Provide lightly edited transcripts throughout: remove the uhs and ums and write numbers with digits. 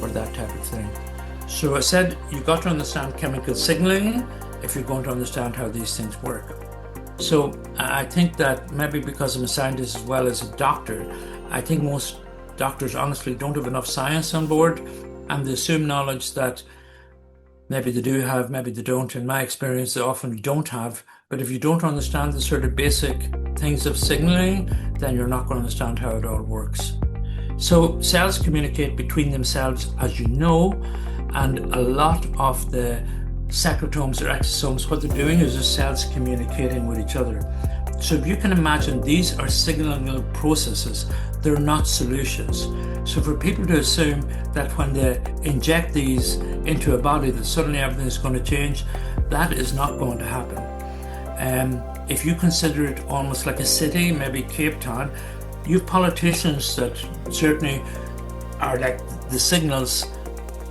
or that type of thing. So I said you've got to understand chemical signaling if you're going to understand how these things work. So I think that maybe because I'm a scientist as well as a doctor, I think most doctors honestly don't have enough science on board, and they assume knowledge that maybe they do have, maybe they don't. In my experience, they often don't have. But if you don't understand the sort of basic things of signaling, then you're not going to understand how it all works. So cells communicate between themselves, as you know, and a lot of the secretomes or exosomes, what they're doing is the cells communicating with each other. So if you can imagine, these are signaling processes, they're not solutions. So for people to assume that when they inject these into a body that suddenly everything is going to change, that is not going to happen. If you consider it almost like a city, maybe Cape Town, you have politicians that certainly are like the signals,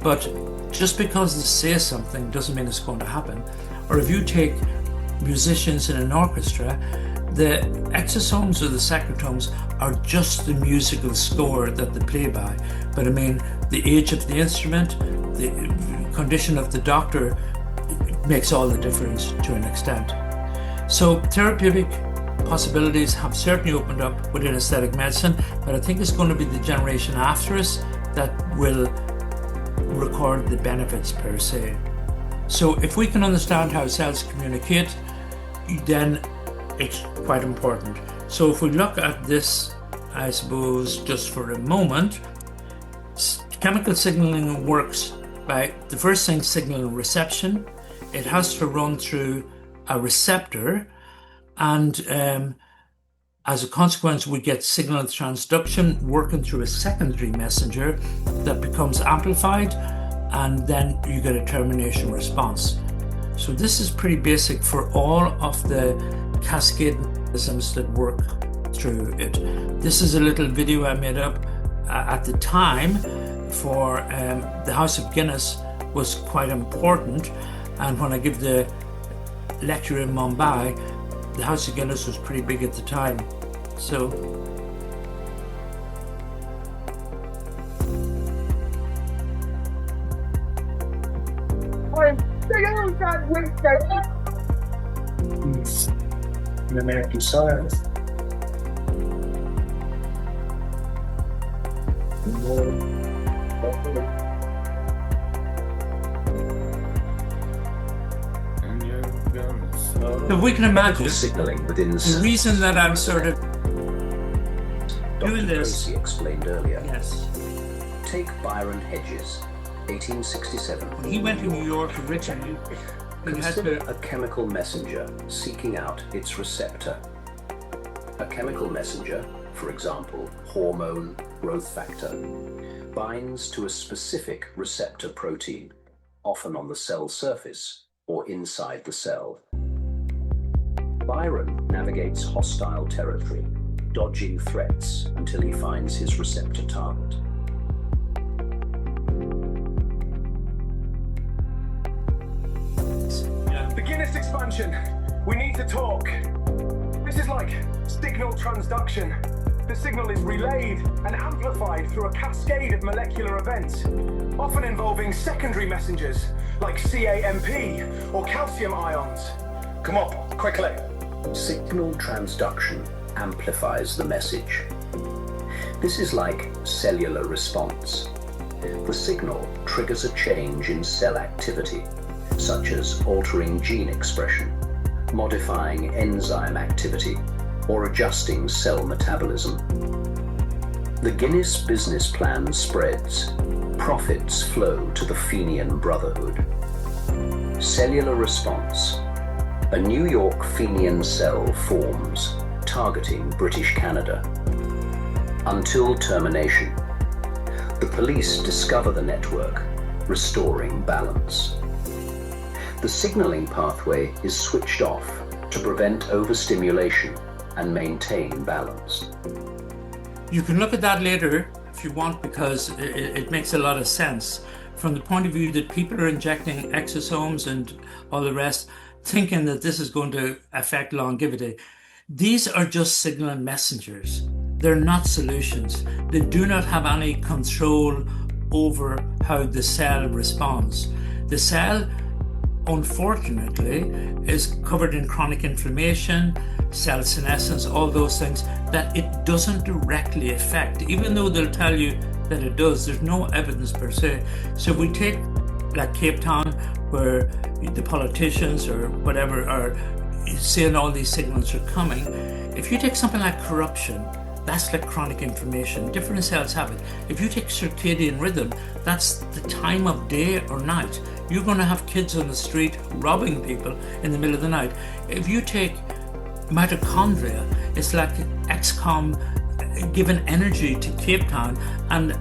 but just because they say something doesn't mean it's going to happen. Or if you take musicians in an orchestra, the exosomes or the secretomes are just the musical score that they play by. But I mean, the age of the instrument, the condition of the doctor makes all the difference to an extent. So therapeutic possibilities have certainly opened up within aesthetic medicine, but I think it's going to be the generation after us that will record the benefits per se. So if we can understand how cells communicate, then it's quite important. So if we look at this, I suppose, just for a moment, chemical signaling works by the first thing, signal reception. It has to run through a receptor, and as a consequence, we get signal transduction working through a secondary messenger that becomes amplified, and then you get a termination response. So this is pretty basic for all of the cascade mechanisms that work through it. This is a little video I made up at the time for the House of Guinness was quite important, and when I give the lecture in Mumbai, the House of Guinness was pretty big at the time. So in American science. if we can imagine signaling within the reason that I'm sort of doing Dr. this. Treacy explained earlier. Yes. Take Byron Hedges, 1867. When he went to New York originally, he had Consider to. a chemical messenger seeking out its receptor. A chemical messenger, for example, hormone, growth factor, binds to a specific receptor protein, often on the cell surface or inside the cell. Byron navigates hostile territory, dodging threats until he finds his receptor target. The Guinness expansion. We need to talk. This is like signal transduction. The signal is relayed and amplified through a cascade of molecular events, often involving secondary messengers like CAMP or calcium ions. Come on, quickly. Signal transduction amplifies the message. This is like cellular response. The signal triggers a change in cell activity, such as altering gene expression, modifying enzyme activity, or adjusting cell metabolism. The Guinness business plan spreads. Profits flow to the Fenian Brotherhood. Cellular response. A New York Fenian cell forms, targeting British Canada. Until termination. The police discover the network, restoring balance. The signaling pathway is switched off to prevent overstimulation and maintain balance. You can look at that later if you want, because it makes a lot of sense from the point of view that people are injecting exosomes and all the rest, thinking that this is going to affect longevity. These are just signal messengers. They're not solutions. They do not have any control over how the cell responds. The cell, unfortunately, is covered in chronic inflammation, cell senescence, all those things that it doesn't directly affect. Even though they'll tell you that it does, there's no evidence per se. So if we take like Cape Town, where the politicians or whatever are saying all these signals are coming, if you take something like corruption, that's like chronic inflammation. Different cells have it. If you take circadian rhythm, that's the time of day or night. You're going to have kids on the street robbing people in the middle of the night. If you take mitochondria, it's like XCOM giving energy to Cape Town, and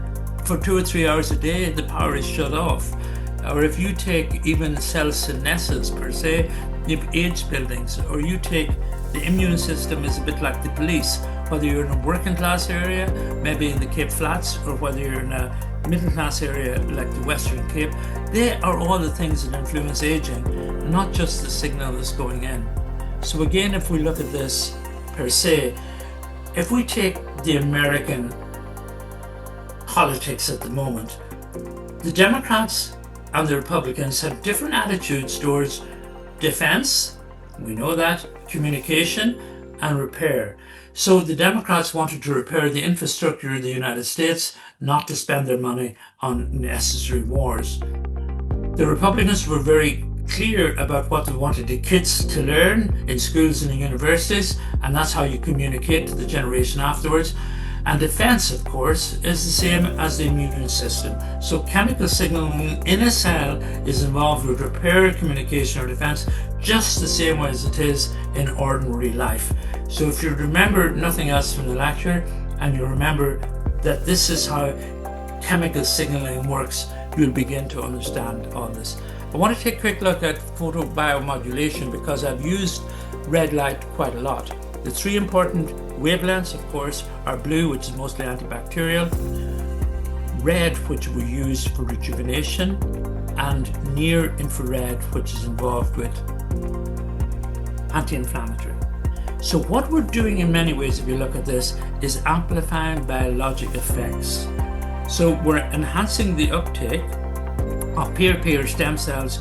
for 2 or 3 hours a day the power is shut off. Or if you take even cell senescence per se, you have age buildings. Or you take the immune system is a bit like the police, whether you're in a working class area, maybe in the Cape Flats, or whether you're in a middle class area like the Western Cape. They are all the things that influence aging, not just the signal that's going in. So again, if we look at this per se, if we take the American politics at the moment, the Democrats and the Republicans have different attitudes towards defense, we know that, communication, and repair. So the Democrats wanted to repair the infrastructure of the United States, not to spend their money on necessary wars. The Republicans were very clear about what they wanted the kids to learn in schools and in universities, and that's how you communicate to the generation afterwards. And defense, of course, is the same as the immune system. So chemical signaling in a cell is involved with repair, communication, or defense, just the same way as it is in ordinary life. So if you remember nothing else from the lecture, and you remember that this is how chemical signaling works, you'll begin to understand all this. I want to take a quick look at photobiomodulation because I've used red light quite a lot. The 3 important wavelengths, of course, are blue, which is mostly antibacterial, red, which we use for rejuvenation, and near infrared, which is involved with anti-inflammatory. So what we're doing in many ways, if you look at this, is amplifying biologic effects. So we're enhancing the uptake of peer stem cells